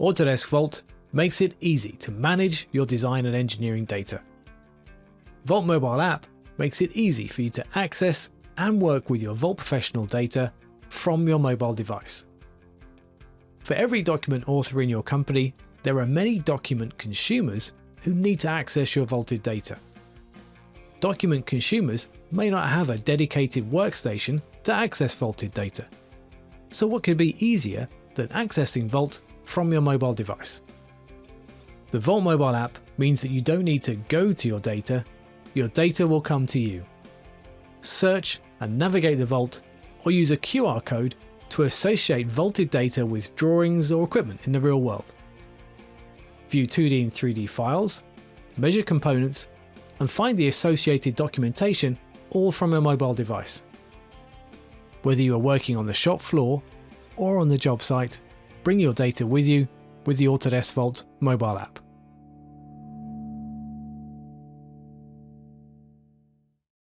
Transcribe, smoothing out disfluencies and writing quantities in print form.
Autodesk Vault makes it easy to manage your design and engineering data. Vault Mobile app makes it easy for you to access and work with your Vault Professional data from your mobile device. For every document author in your company, there are many document consumers who need to access your vaulted data. Document consumers may not have a dedicated workstation to access vaulted data. So what could be easier than accessing Vault from your mobile device? The Vault Mobile app means that you don't need to go to your data will come to you. Search and navigate the Vault, or use a QR code to associate vaulted data with drawings or equipment in the real world. View 2D and 3D files, measure components, and find the associated documentation all from a mobile device. Whether you are working on the shop floor or on the job site, bring your data with you with the Autodesk Vault mobile app.